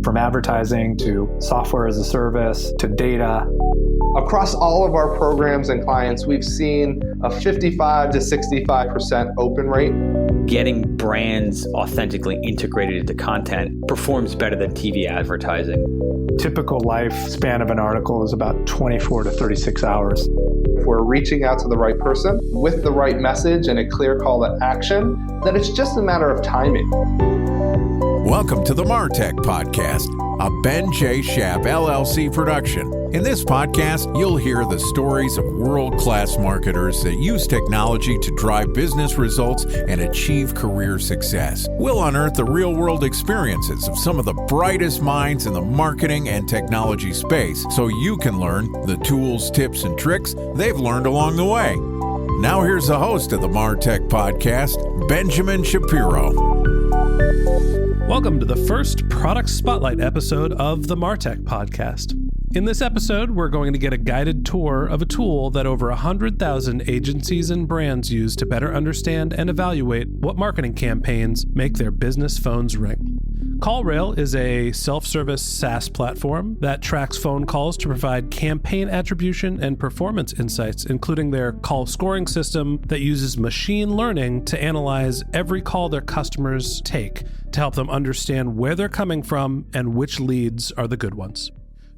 From advertising to software as a service to data. Across all of our programs and clients, we've seen a 55 to 65% open rate. Getting brands authentically integrated into content performs better than TV advertising. Typical lifespan of an article is about 24 to 36 hours. If we're reaching out to the right person with the right message and a clear call to action, then it's just a matter of timing. Welcome to the MarTech Podcast, a Ben J. Schaap LLC production. In this podcast, you'll hear the stories of world-class marketers that use technology to drive business results and achieve career success. We'll unearth the real-world experiences of some of the brightest minds in the marketing and technology space so you can learn the tools, tips, and tricks they've learned along the way. Now here's the host of the MarTech Podcast, Benjamin Shapiro. Welcome to the first Product Spotlight episode of the MarTech Podcast. In this episode, we're going to get a guided tour of a tool that over 100,000 agencies and brands use to better understand and evaluate what marketing campaigns make their business phones ring. CallRail is a self-service SaaS platform that tracks phone calls to provide campaign attribution and performance insights, including their call scoring system that uses machine learning to analyze every call their customers take to help them understand where they're coming from and which leads are the good ones.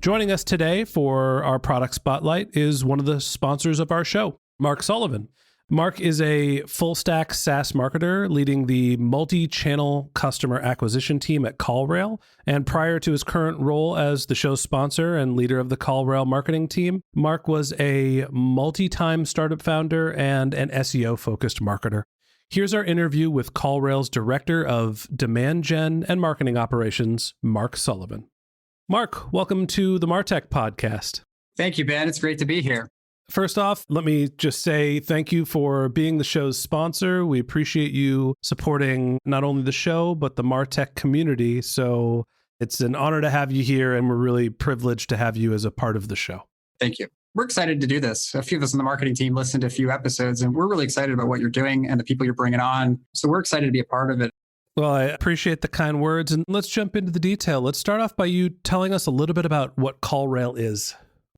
Joining us today for our product spotlight is one of the sponsors of our show, Mark Sullivan. Mark is a full-stack SaaS marketer leading the multi-channel customer acquisition team at CallRail. And prior to his current role as the show's sponsor and leader of the CallRail marketing team, Mark was a multi-time startup founder and an SEO-focused marketer. Here's our interview with CallRail's Director of Demand Gen and Marketing Operations, Mark Sullivan. Mark, welcome to the MarTech Podcast. Thank you, Ben. It's great to be here. First off, let me just say thank you for being the show's sponsor. We appreciate you supporting not only the show, but the MarTech community. So it's an honor to have you here, and we're really privileged to have you as a part of the show. Thank you. We're excited to do this. A few of us on the marketing team listened to a few episodes, and we're really excited about what you're doing and the people you're bringing on. So we're excited to be a part of it. Well, I appreciate the kind words, and let's jump into the detail. Let's start off by you telling us a little bit about what CallRail is.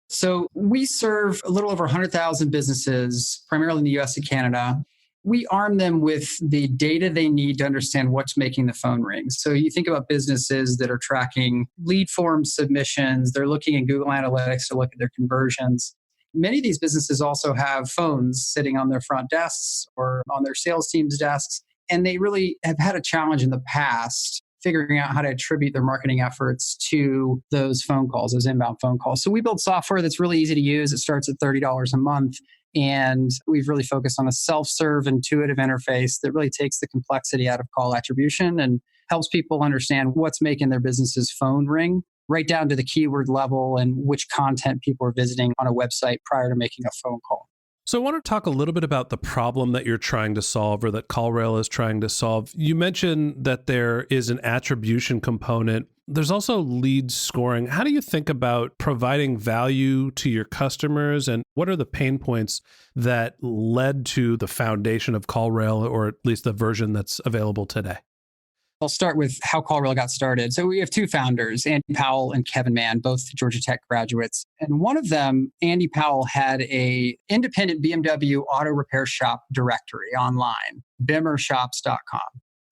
So we serve a little over 100,000 businesses, primarily in the US and Canada. We arm them with the data they need to understand what's making the phone ring. So you think about businesses that are tracking lead form submissions. They're looking at Google Analytics to look at their conversions. Many of these businesses also have phones sitting on their front desks or on their sales team's desks. And they really have had a challenge in the past figuring out how to attribute their marketing efforts to those phone calls, those inbound phone calls. So we build software that's really easy to use. It starts at $30 a month. And we've really focused on a self-serve, intuitive interface that really takes the complexity out of call attribution and helps people understand what's making their business's phone ring, right down to the keyword level and which content people are visiting on a website prior to making a phone call. So I want to talk a little bit about the problem that you're trying to solve or that CallRail is trying to solve. You mentioned that there is an attribution component. There's also lead scoring. How do you think about providing value to your customers, and what are the pain points that led to the foundation of CallRail, or at least the version that's available today? I'll start with how CallRail got started. So we have two founders, Andy Powell and Kevin Mann, both Georgia Tech graduates. And one of them, Andy Powell, had a independent BMW auto repair shop directory online, bimmershops.com.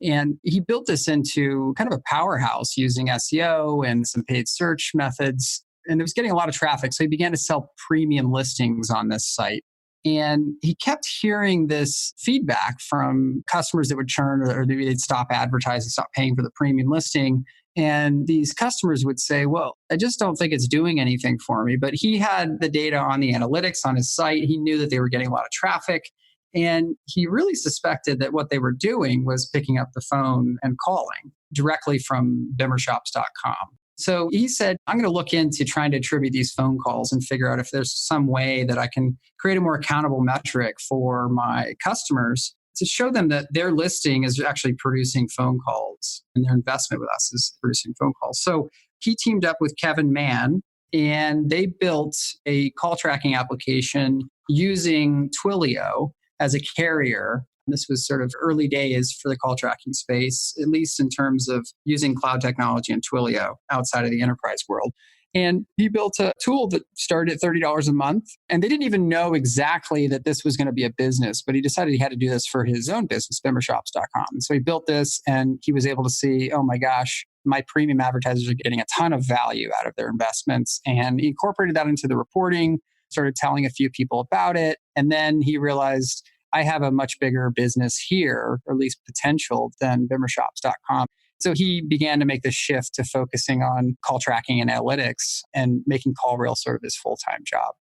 And he built this into kind of a powerhouse using SEO and some paid search methods. And it was getting a lot of traffic. So he began to sell premium listings on this site. And he kept hearing this feedback from customers that would churn or they'd stop advertising, stop paying for the premium listing. And these customers would say, well, I just don't think it's doing anything for me. But he had the data on the analytics on his site. He knew that they were getting a lot of traffic. And he really suspected that what they were doing was picking up the phone and calling directly from bimmershops.com. So he said, I'm going to look into trying to attribute these phone calls and figure out if there's some way that I can create a more accountable metric for my customers to show them that their listing is actually producing phone calls and their investment with us is producing phone calls. So he teamed up with Kevin Mann and they built a call tracking application using Twilio as a carrier This was sort of early days for the call tracking space, at least in terms of using cloud technology and Twilio outside of the enterprise world. And he built a tool that started at $30 a month. And they didn't even know exactly that this was going to be a business, but he decided he had to do this for his own business, bimmershops.com. And so he built this and he was able to see, oh my gosh, my premium advertisers are getting a ton of value out of their investments. And he incorporated that into the reporting, started telling a few people about it. And then he realized, I have a much bigger business here, or at least potential, than bimmershops.com. So he began to make the shift to focusing on call tracking and analytics and making CallRail sort of his full-time job.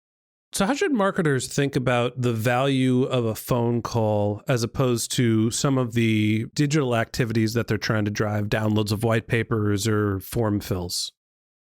So how should marketers think about the value of a phone call as opposed to some of the digital activities that they're trying to drive, downloads of white papers or form fills?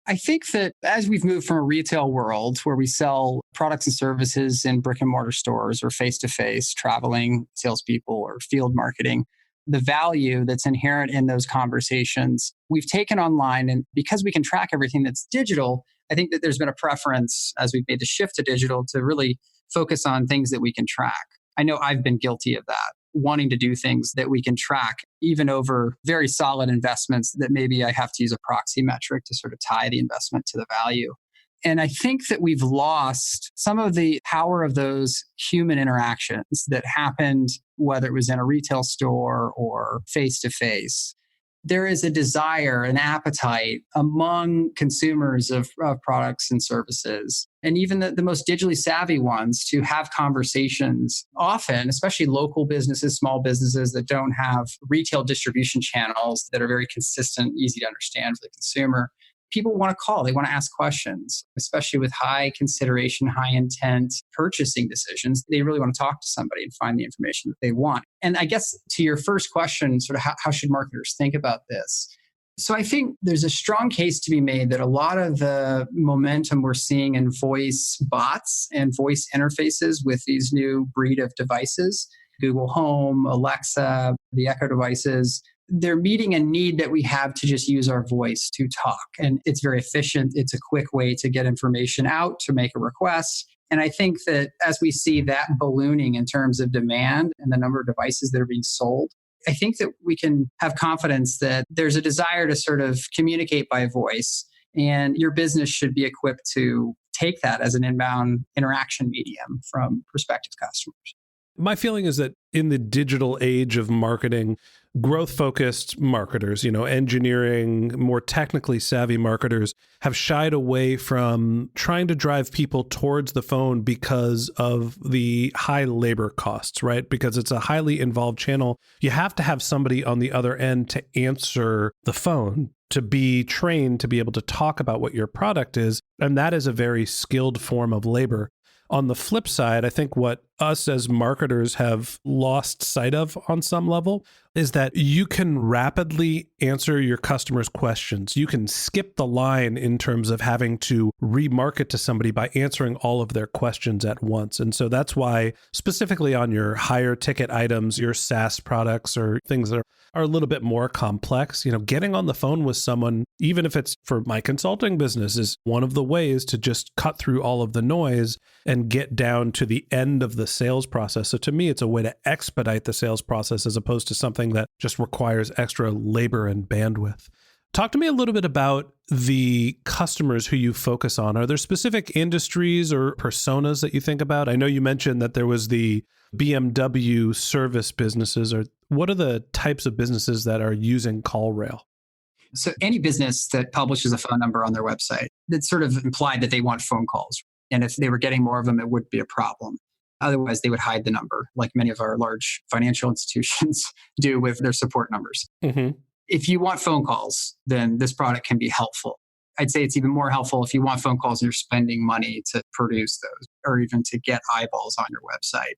I think that as we've moved from a retail world where we sell products and services in brick and mortar stores or face-to-face traveling salespeople or field marketing, the value that's inherent in those conversations, we've taken online. And because we can track everything that's digital, I think that there's been a preference as we've made the shift to digital to really focus on things that we can track. I know I've been guilty of that, wanting to do things that we can track, even over very solid investments that maybe I have to use a proxy metric to sort of tie the investment to the value. And I think that we've lost some of the power of those human interactions that happened, whether it was in a retail store or face to face. There is a desire, an appetite among consumers of products and services, and even the most digitally savvy ones, to have conversations often, especially local businesses, small businesses that don't have retail distribution channels that are very consistent, easy to understand for the consumer. People want to call, they want to ask questions, especially with high consideration, high intent purchasing decisions. They really want to talk to somebody and find the information that they want. And I guess to your first question, sort of how should marketers think about this? So I think there's a strong case to be made that a lot of the momentum we're seeing in voice bots and voice interfaces with these new breed of devices, Google Home, Alexa, the Echo devices, they're meeting a need that we have to just use our voice to talk. And it's very efficient. It's a quick way to get information out, to make a request. And I think that as we see that ballooning in terms of demand and the number of devices that are being sold, I think that we can have confidence that there's a desire to sort of communicate by voice, and your business should be equipped to take that as an inbound interaction medium from prospective customers. My feeling is that in the digital age of marketing, growth-focused marketers, engineering, more technically savvy marketers have shied away from trying to drive people towards the phone because of the high labor costs, right? Because it's a highly involved channel. You have to have somebody on the other end to answer the phone, to be trained to be able to talk about what your product is. And that is a very skilled form of labor. On the flip side, I think what us as marketers have lost sight of on some level is that you can rapidly answer your customers' questions. You can skip the line in terms of having to remarket to somebody by answering all of their questions at once. And so that's why specifically on your higher ticket items, your SaaS products or things that are a little bit more complex, getting on the phone with someone, even if it's for my consulting business, is one of the ways to just cut through all of the noise and get down to the end of the sales process. So to me, it's a way to expedite the sales process as opposed to something that just requires extra labor and bandwidth. Talk to me a little bit about the customers who you focus on. Are there specific industries or personas that you think about? I know you mentioned that there was the BMW service businesses. Or what are the types of businesses that are using CallRail? So any business that publishes a phone number on their website, that's sort of implied that they want phone calls. And if they were getting more of them, it would be a problem. Otherwise, they would hide the number, like many of our large financial institutions do with their support numbers. Mm-hmm. If you want phone calls, then this product can be helpful. I'd say it's even more helpful if you want phone calls and you're spending money to produce those or even to get eyeballs on your website.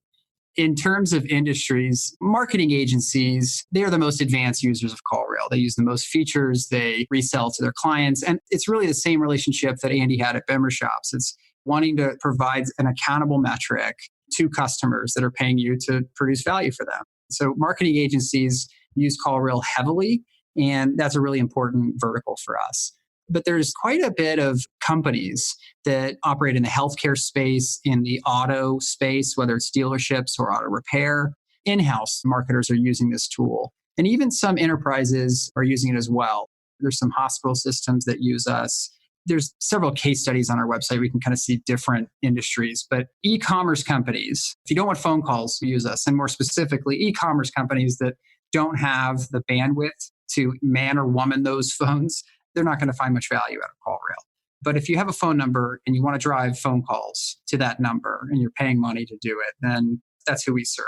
In terms of industries, marketing agencies, they are the most advanced users of CallRail. They use the most features, they resell to their clients. And it's really the same relationship that Andy had at Bimmershops. It's wanting to provide an accountable metric to customers that are paying you to produce value for them. So marketing agencies use CallRail heavily, and that's a really important vertical for us. But there's quite a bit of companies that operate in the healthcare space, in the auto space, whether it's dealerships or auto repair. in-house marketers are using this tool. And even some enterprises are using it as well. There's some hospital systems that use us. There's several case studies on our website. We can kind of see different industries, but e-commerce companies, if you don't want phone calls, use us. And more specifically, e-commerce companies that don't have the bandwidth to man or woman those phones, they're not going to find much value out of CallRail. But if you have a phone number and you want to drive phone calls to that number and you're paying money to do it, then that's who we serve.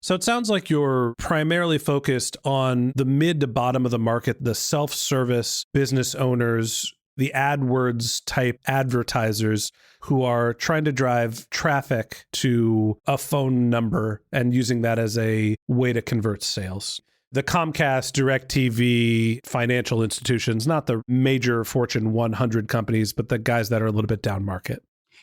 So it sounds like you're primarily focused on the mid to bottom of the market, the self-service business owners, the AdWords type advertisers who are trying to drive traffic to a phone number and using that as a way to convert sales. The Comcast, DirecTV, financial institutions, not the major Fortune 100 companies, but the guys that are a little bit down market.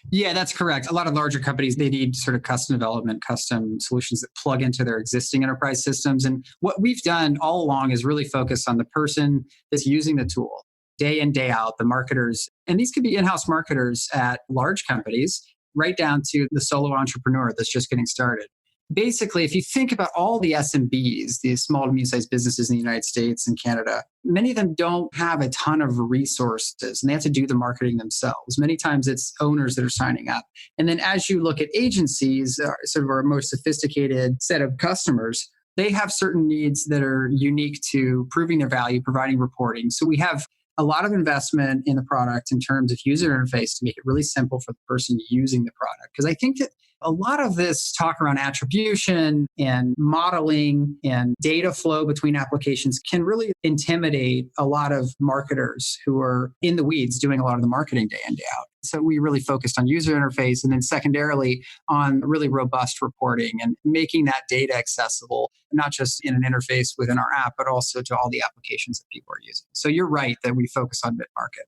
Yeah, that's correct. A lot of larger companies, they need sort of custom development, custom solutions that plug into their existing enterprise systems. And what we've done all along is really focus on the person that's using the tool day in, day out, the marketers. And these could be in-house marketers at large companies, right down to the solo entrepreneur that's just getting started. Basically, if you think about all the SMBs, these small to medium-sized businesses in the United States and Canada, many of them don't have a ton of resources and they have to do the marketing themselves. Many times it's owners that are signing up. And then as you look at agencies, sort of our most sophisticated set of customers, they have certain needs that are unique to proving their value, providing reporting. So we have a lot of investment in the product in terms of user interface to make it really simple for the person using the product. Because I think that a lot of this talk around attribution and modeling and data flow between applications can really intimidate a lot of marketers who are in the weeds doing a lot of the marketing day in, day out. So we really focused on user interface and then secondarily on really robust reporting and making that data accessible, not just in an interface within our app, but also to all the applications that people are using. So you're right that we focus on mid-market.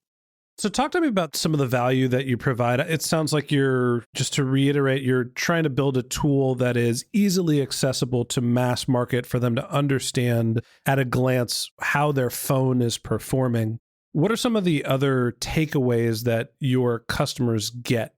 So talk to me about some of the value that you provide. It sounds like just to reiterate, you're trying to build a tool that is easily accessible to mass market for them to understand at a glance how their phone is performing. What are some of the other takeaways that your customers get?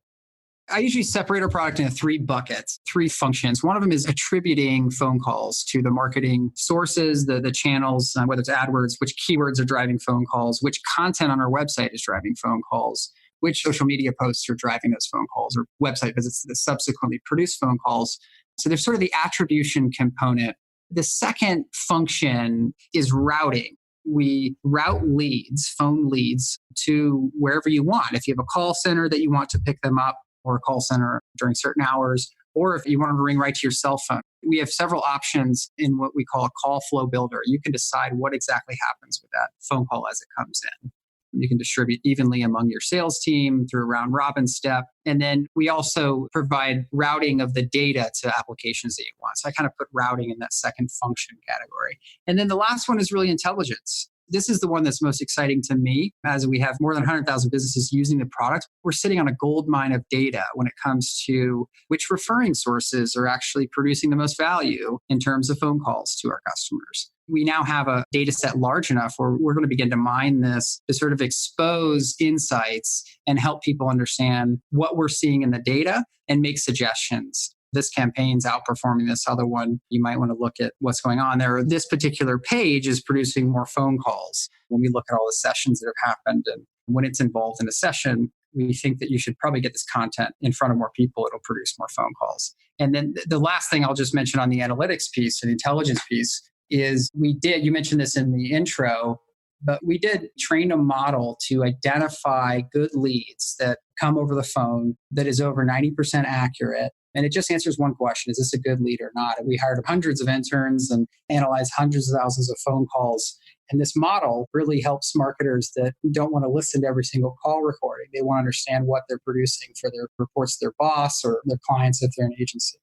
I usually separate our product into 3 buckets, 3 functions. One of them is attributing phone calls to the marketing sources, the channels, whether it's AdWords, which keywords are driving phone calls, which content on our website is driving phone calls, which social media posts are driving those phone calls, or website visits that subsequently produce phone calls. So there's sort of the attribution component. The second function is routing. We route leads, phone leads, to wherever you want. If you have a call center that you want to pick them up, or a call center during certain hours, or if you want to ring right to your cell phone. We have several options in what we call a call flow builder. You can decide what exactly happens with that phone call as it comes in. You can distribute evenly among your sales team through a round robin step. And then we also provide routing of the data to applications that you want. So I kind of put routing in that second function category. And then the last one is really intelligence. This is the one that's most exciting to me, as we have more than 100,000 businesses using the product. We're sitting on a gold mine of data when it comes to which referring sources are actually producing the most value in terms of phone calls to our customers. We now have a data set large enough where we're going to begin to mine this to sort of expose insights and help people understand what we're seeing in the data and make suggestions. This campaign's outperforming this other one. You might want to look at what's going on there. This particular page is producing more phone calls. When we look at all the sessions that have happened and when it's involved in a session, we think that you should probably get this content in front of more people. It'll produce more phone calls. And then the last thing I'll just mention on the analytics piece and the intelligence piece is you mentioned this in the intro, but we did train a model to identify good leads that come over the phone that is over 90% accurate. And it just answers one question: is this a good lead or not? And we hired hundreds of interns and analyzed hundreds of thousands of phone calls. And this model really helps marketers that don't want to listen to every single call recording. They want to understand what they're producing for their reports to their boss or their clients if they're an agency.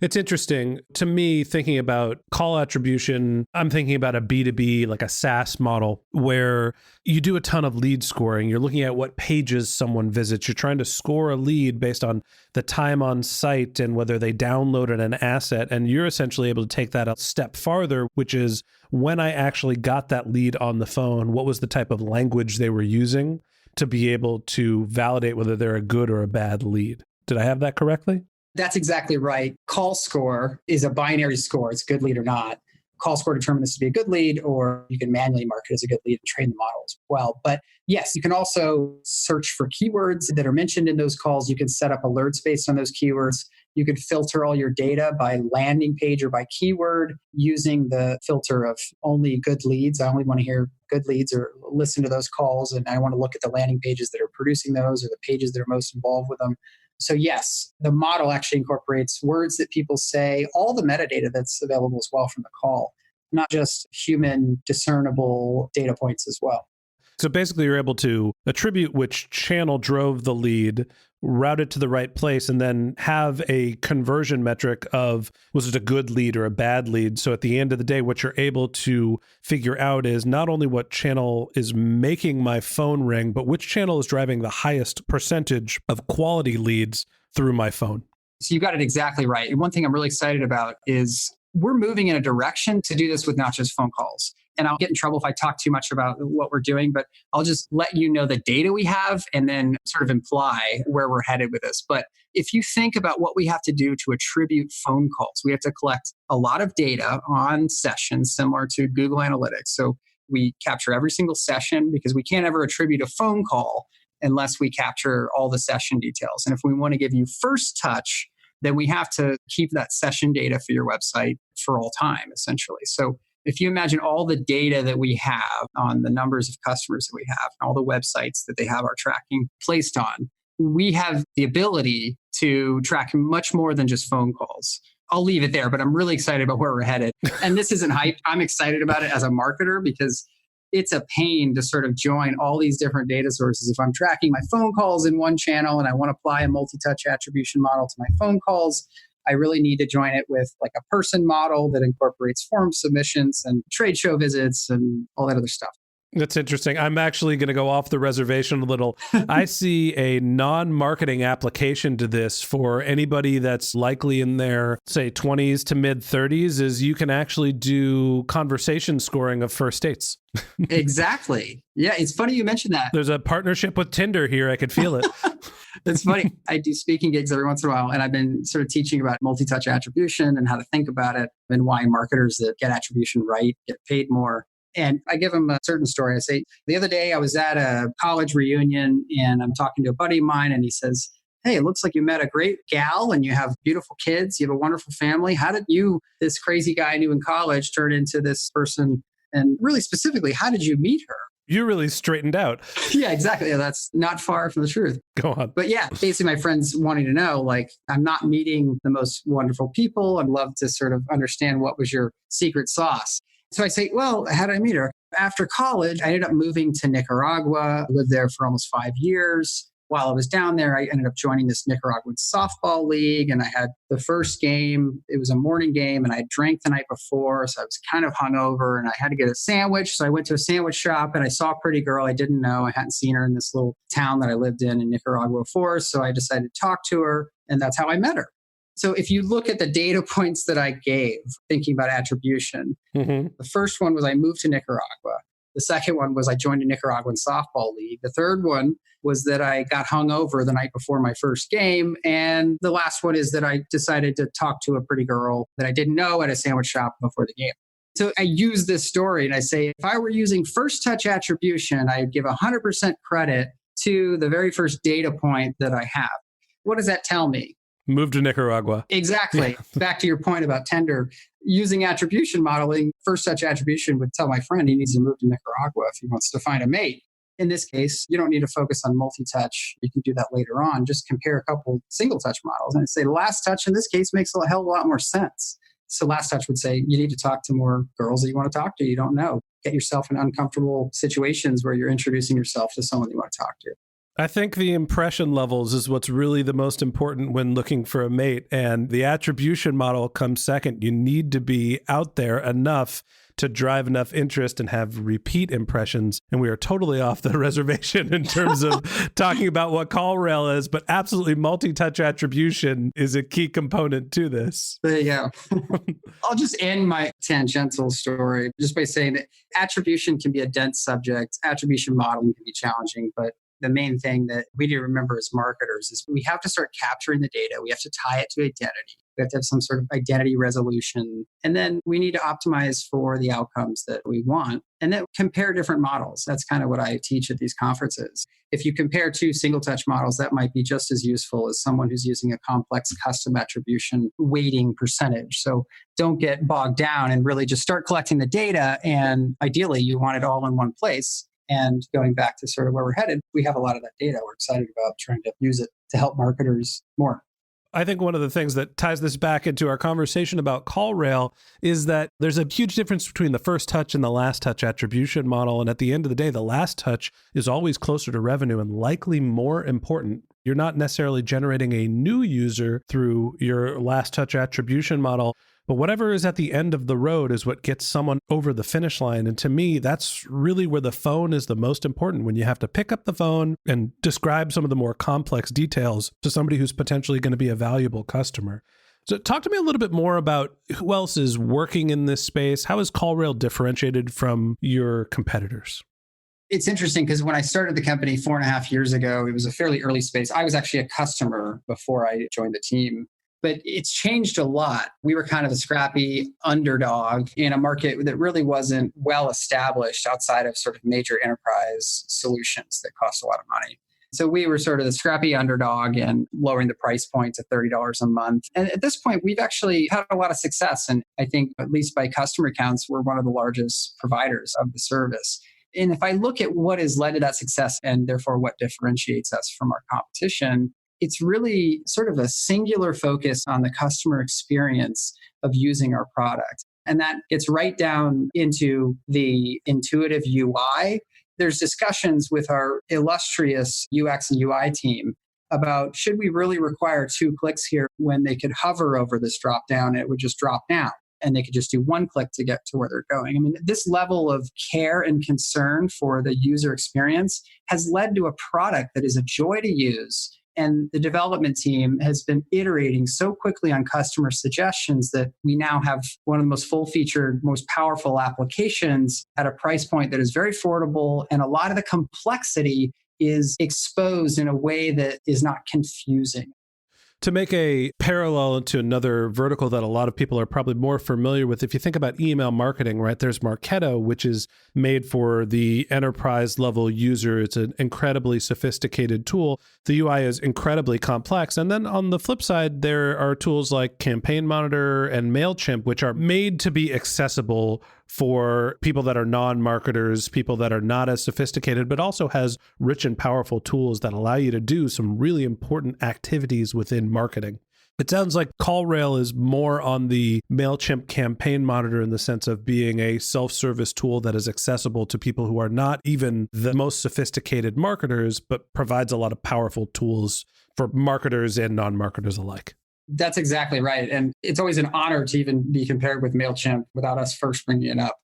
It's interesting to me thinking about call attribution. I'm thinking about a B2B, like a SaaS model where you do a ton of lead scoring. You're looking at what pages someone visits. You're trying to score a lead based on the time on site and whether they downloaded an asset. And you're essentially able to take that a step farther, which is when I actually got that lead on the phone, what was the type of language they were using to be able to validate whether they're a good or a bad lead. Did I have that correctly? That's exactly right. Call score is a binary score. It's a good lead or not. Call score determines this to be a good lead, or you can manually mark it as a good lead and train the model as well. But yes, you can also search for keywords that are mentioned in those calls. You can set up alerts based on those keywords. You can filter all your data by landing page or by keyword using the filter of only good leads. I only want to hear good leads or listen to those calls. And I want to look at the landing pages that are producing those or the pages that are most involved with them. So yes, the model actually incorporates words that people say, all the metadata that's available as well from the call, not just human discernible data points as well. So basically, you're able to attribute which channel drove the lead, route it to the right place, and then have a conversion metric of, was it a good lead or a bad lead? So at the end of the day, what you're able to figure out is not only what channel is making my phone ring, but which channel is driving the highest percentage of quality leads through my phone. So you got it exactly right. And one thing I'm really excited about is we're moving in a direction to do this with not just phone calls. And I'll get in trouble if I talk too much about what we're doing, but I'll just let you know the data we have and then sort of imply where we're headed with this. But if you think about what we have to do to attribute phone calls, we have to collect a lot of data on sessions similar to Google Analytics. So we capture every single session because we can't ever attribute a phone call unless we capture all the session details. And if we want to give you first touch, then we have to keep that session data for your website for all time, essentially. So if you imagine all the data that we have on the numbers of customers that we have, and all the websites that they have our tracking placed on, we have the ability to track much more than just phone calls. I'll leave it there, but I'm really excited about where we're headed. And this isn't hype. I'm excited about it as a marketer because it's a pain to sort of join all these different data sources. If I'm tracking my phone calls in one channel and I want to apply a multi-touch attribution model to my phone calls, I really need to join it with like a person model that incorporates form submissions and trade show visits and all that other stuff. That's interesting. I'm actually going to go off the reservation a little. I see a non-marketing application to this for anybody that's likely in their, say, 20s to mid 30s, is you can actually do conversation scoring of first dates. Exactly. Yeah, it's funny you mentioned that. There's a partnership with Tinder here. I could feel it. It's funny. I do speaking gigs every once in a while, and I've been sort of teaching about multi-touch attribution and how to think about it and why marketers that get attribution right get paid more. And I give them a certain story. I say, the other day I was at a college reunion and I'm talking to a buddy of mine and he says, hey, it looks like you met a great gal and you have beautiful kids. You have a wonderful family. How did you, this crazy guy I knew in college, turn into this person? And really specifically, how did you meet her? You really straightened out. Yeah, exactly. That's not far from the truth. Go on. But yeah, basically my friends wanting to know, like, I'm not meeting the most wonderful people. I'd love to sort of understand what was your secret sauce. So I say, well, how did I meet her? After college, I ended up moving to Nicaragua. I lived there for almost 5 years. While I was down there, I ended up joining this Nicaraguan softball league. And I had the first game. It was a morning game and I drank the night before. So I was kind of hungover and I had to get a sandwich. So I went to a sandwich shop and I saw a pretty girl I didn't know. I hadn't seen her in this little town that I lived in Nicaragua before. So I decided to talk to her. And that's how I met her. So if you look at the data points that I gave, thinking about attribution, the first one was I moved to Nicaragua. The second one was I joined a Nicaraguan softball league. The third one was that I got hungover the night before my first game. And the last one is that I decided to talk to a pretty girl that I didn't know at a sandwich shop before the game. So I use this story and I say, if I were using first touch attribution, I'd give 100% credit to the very first data point that I have. What does that tell me? Move to Nicaragua. Exactly. Back to your point about Tinder. Using attribution modeling, first touch attribution would tell my friend he needs to move to Nicaragua if he wants to find a mate. In this case, you don't need to focus on multi-touch. You can do that later on. Just compare a couple single touch models and say the last touch in this case makes a hell of a lot more sense. So last touch would say you need to talk to more girls that you want to talk to. You don't know. Get yourself in uncomfortable situations where you're introducing yourself to someone you want to talk to. I think the impression levels is what's really the most important when looking for a mate, and the attribution model comes second. You need to be out there enough to drive enough interest and have repeat impressions. And we are totally off the reservation in terms of talking about what CallRail is, but absolutely multi-touch attribution is a key component to this. There you go. I'll just end my tangential story just by saying that attribution can be a dense subject. Attribution modeling can be challenging, but the main thing that we need to remember as marketers is we have to start capturing the data. We have to tie it to identity. We have to have some sort of identity resolution. And then we need to optimize for the outcomes that we want and then compare different models. That's kind of what I teach at these conferences. If you compare two single touch models, that might be just as useful as someone who's using a complex custom attribution weighting percentage. So don't get bogged down and really just start collecting the data. And ideally, you want it all in one place. And going back to sort of where we're headed, we have a lot of that data. We're excited about trying to use it to help marketers more. I think one of the things that ties this back into our conversation about CallRail is that there's a huge difference between the first touch and the last touch attribution model. And at the end of the day, the last touch is always closer to revenue and likely more important. You're not necessarily generating a new user through your last touch attribution model, but whatever is at the end of the road is what gets someone over the finish line. And to me, that's really where the phone is the most important, when you have to pick up the phone and describe some of the more complex details to somebody who's potentially going to be a valuable customer. So talk to me a little bit more about who else is working in this space. How is CallRail differentiated from your competitors? It's interesting because when I started the company 4.5 years ago, it was a fairly early space. I was actually a customer before I joined the team. But it's changed a lot. We were kind of a scrappy underdog in a market that really wasn't well established outside of sort of major enterprise solutions that cost a lot of money. So we were sort of the scrappy underdog and lowering the price point to $30 a month. And at this point, we've actually had a lot of success. And I think, at least by customer counts, we're one of the largest providers of the service. And if I look at what has led to that success and therefore what differentiates us from our competition, it's really sort of a singular focus on the customer experience of using our product. And that gets right down into the intuitive UI. There's discussions with our illustrious UX and UI team about, should we really require 2 clicks here when they could hover over this drop down and it would just drop down and they could just do 1 click to get to where they're going. I mean, this level of care and concern for the user experience has led to a product that is a joy to use. And the development team has been iterating so quickly on customer suggestions that we now have one of the most full-featured, most powerful applications at a price point that is very affordable. And a lot of the complexity is exposed in a way that is not confusing. To make a parallel to another vertical that a lot of people are probably more familiar with, if you think about email marketing, right, there's Marketo, which is made for the enterprise level user. It's an incredibly sophisticated tool. The UI is incredibly complex. And then on the flip side, there are tools like Campaign Monitor and MailChimp, which are made to be accessible for people that are non-marketers, people that are not as sophisticated, but also has rich and powerful tools that allow you to do some really important activities within marketing. It sounds like CallRail is more on the MailChimp Campaign Monitor in the sense of being a self-service tool that is accessible to people who are not even the most sophisticated marketers, but provides a lot of powerful tools for marketers and non-marketers alike. That's exactly right. And it's always an honor to even be compared with MailChimp without us first bringing it up.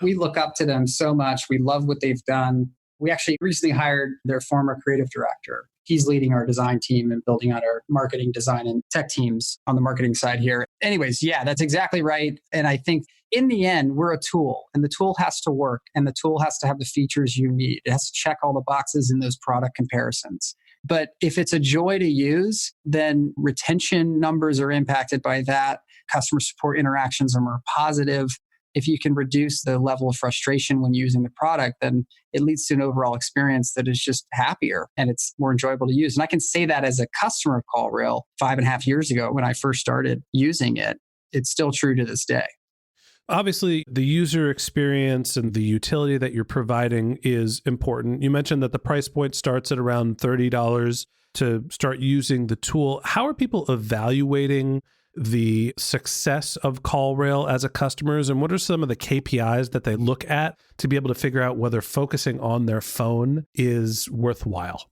We look up to them so much. We love what they've done. We actually recently hired their former creative director. He's leading our design team and building out our marketing, design, and tech teams on the marketing side here. Anyways, yeah, that's exactly right. And I think in the end, we're a tool, and the tool has to work, and the tool has to have the features you need. It has to check all the boxes in those product comparisons. But if it's a joy to use, then retention numbers are impacted by that. Customer support interactions are more positive. If you can reduce the level of frustration when using the product, then it leads to an overall experience that is just happier and it's more enjoyable to use. And I can say that as a customer of CallRail 5.5 years ago when I first started using it. It's still true to this day. Obviously, the user experience and the utility that you're providing is important. You mentioned that the price point starts at around $30 to start using the tool. How are people evaluating the success of CallRail as a customers, and what are some of the KPIs that they look at to be able to figure out whether focusing on their phone is worthwhile?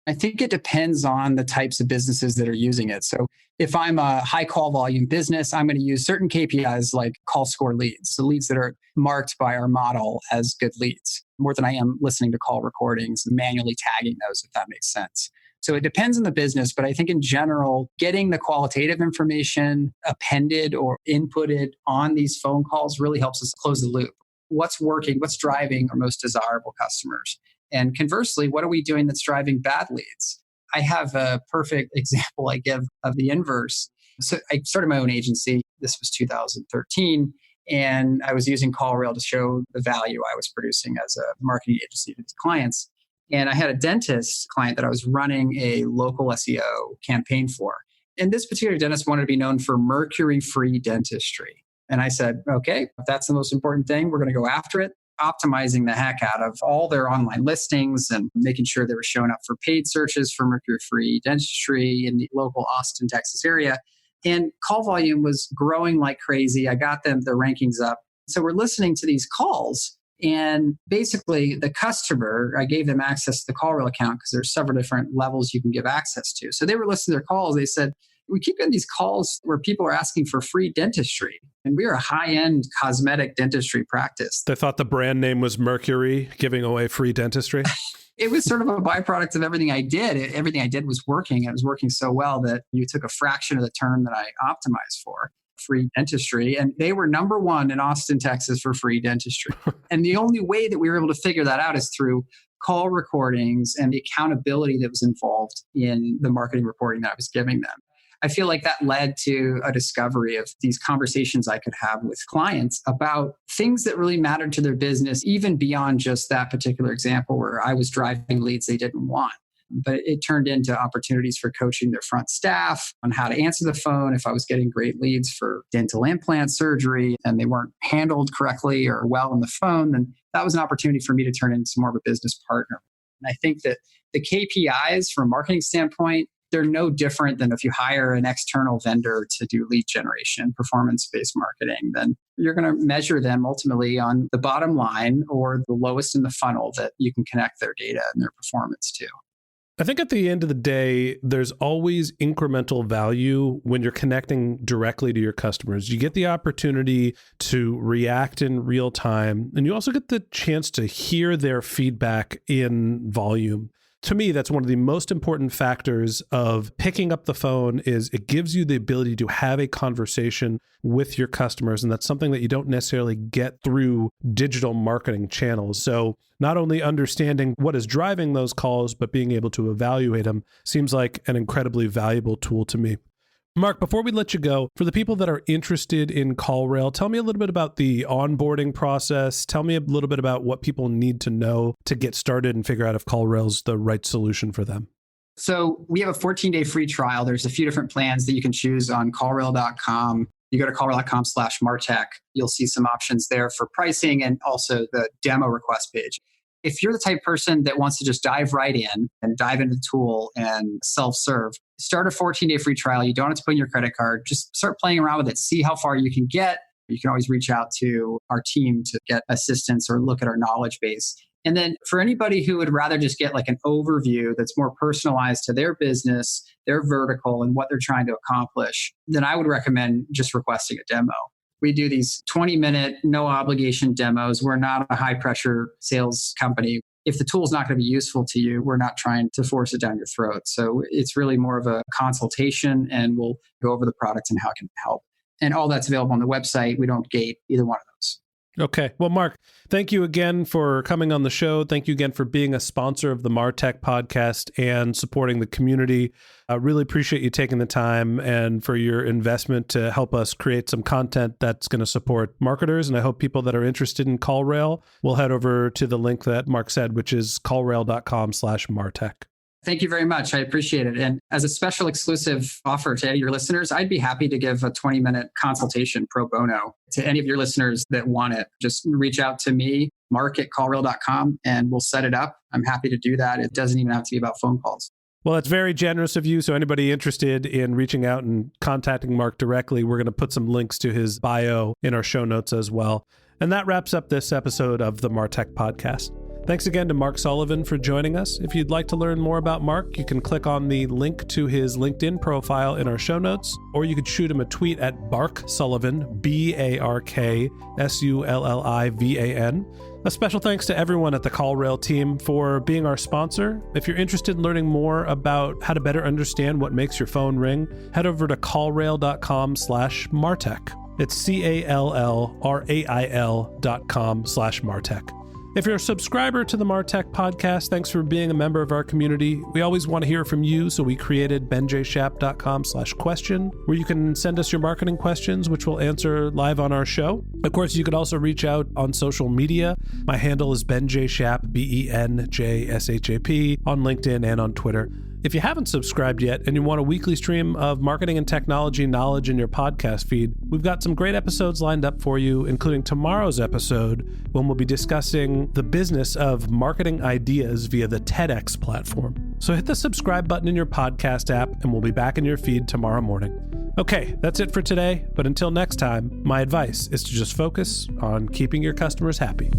I think it depends on the types of businesses that are using it. So if I'm a high call volume business, I'm going to use certain KPIs like call score leads, the leads that are marked by our model as good leads, more than I am listening to call recordings and manually tagging those, if that makes sense. So it depends on the business, but I think in general, getting the qualitative information appended or inputted on these phone calls really helps us close the loop. What's working, what's driving our most desirable customers? And conversely, what are we doing that's driving bad leads? I have a perfect example I give of the inverse. So I started my own agency. This was 2013. And I was using CallRail to show the value I was producing as a marketing agency to these clients. And I had a dentist client that I was running a local SEO campaign for. And this particular dentist wanted to be known for mercury-free dentistry. And I said, okay, if that's the most important thing, we're going to go after it, optimizing the heck out of all their online listings and making sure they were showing up for paid searches for mercury-free dentistry in the local Austin, Texas area. And call volume was growing like crazy. I got them the rankings up. So we're listening to these calls. And basically, the customer, I gave them access to the CallRail account because there's several different levels you can give access to. So they were listening to their calls. They said, we keep getting these calls where people are asking for free dentistry. And we are a high-end cosmetic dentistry practice. They thought the brand name was Mercury, giving away free dentistry. It was sort of a byproduct of everything I did. Everything I did was working. It was working so well that you took a fraction of the term that I optimized for, free dentistry. And they were number one in Austin, Texas for free dentistry. And the only way that we were able to figure that out is through call recordings and the accountability that was involved in the marketing reporting that I was giving them. I feel like that led to a discovery of these conversations I could have with clients about things that really mattered to their business, even beyond just that particular example where I was driving leads they didn't want. But it turned into opportunities for coaching their front staff on how to answer the phone if I was getting great leads for dental implant surgery and they weren't handled correctly or well on the phone. Then that was an opportunity for me to turn into more of a business partner. And I think that the KPIs from a marketing standpoint, they're no different than if you hire an external vendor to do lead generation, performance-based marketing, then you're going to measure them ultimately on the bottom line or the lowest in the funnel that you can connect their data and their performance to. I think at the end of the day, there's always incremental value when you're connecting directly to your customers. You get the opportunity to react in real time, and you also get the chance to hear their feedback in volume. To me, that's one of the most important factors of picking up the phone is it gives you the ability to have a conversation with your customers. And that's something that you don't necessarily get through digital marketing channels. So not only understanding what is driving those calls, but being able to evaluate them seems like an incredibly valuable tool to me. Mark, before we let you go, for the people that are interested in CallRail, tell me a little bit about the onboarding process. Tell me a little bit about what people need to know to get started and figure out if CallRail's the right solution for them. So we have a 14-day free trial. There's a few different plans that you can choose on callrail.com. You go to callrail.com/martech. You'll see some options there for pricing and also the demo request page. If you're the type of person that wants to just dive right in and dive into the tool and self-serve, start a 14-day free trial. You don't have to put in your credit card. Just start playing around with it. See how far you can get. You can always reach out to our team to get assistance or look at our knowledge base. And then for anybody who would rather just get like an overview that's more personalized to their business, their vertical, and what they're trying to accomplish, then I would recommend just requesting a demo. We do these 20-minute, no obligation demos. We're not a high pressure sales company. If the tool is not going to be useful to you, we're not trying to force it down your throat. So it's really more of a consultation and we'll go over the product and how it can help. And all that's available on the website. We don't gate either one of those. Okay. Well, Mark, thank you again for coming on the show. Thank you again for being a sponsor of the MarTech podcast and supporting the community. I really appreciate you taking the time and for your investment to help us create some content that's going to support marketers. And I hope people that are interested in CallRail will head over to the link that Mark said, which is callrail.com/martech. Thank you very much. I appreciate it. And as a special exclusive offer to your listeners, I'd be happy to give a 20-minute consultation pro bono to any of your listeners that want it. Just reach out to me, mark@callrail.com, and we'll set it up. I'm happy to do that. It doesn't even have to be about phone calls. Well, that's very generous of you. So anybody interested in reaching out and contacting Mark directly, we're going to put some links to his bio in our show notes as well. And that wraps up this episode of the MarTech podcast. Thanks again to Mark Sullivan for joining us. If you'd like to learn more about Mark, you can click on the link to his LinkedIn profile in our show notes, or you could shoot him a tweet at Bark Sullivan, BarkSullivan. A special thanks to everyone at the CallRail team for being our sponsor. If you're interested in learning more about how to better understand what makes your phone ring, head over to callrail.com/martech. It's CallRail.com/martech. If you're a subscriber to the MarTech podcast, thanks for being a member of our community. We always want to hear from you, so we created benjshap.com/question, where you can send us your marketing questions, which we'll answer live on our show. Of course, you could also reach out on social media. My handle is benjshap, BENJSHAP, on LinkedIn and on Twitter. If you haven't subscribed yet and you want a weekly stream of marketing and technology knowledge in your podcast feed, we've got some great episodes lined up for you, including tomorrow's episode when we'll be discussing the business of marketing ideas via the TEDx platform. So hit the subscribe button in your podcast app and we'll be back in your feed tomorrow morning. Okay, that's it for today, but until next time, my advice is to just focus on keeping your customers happy.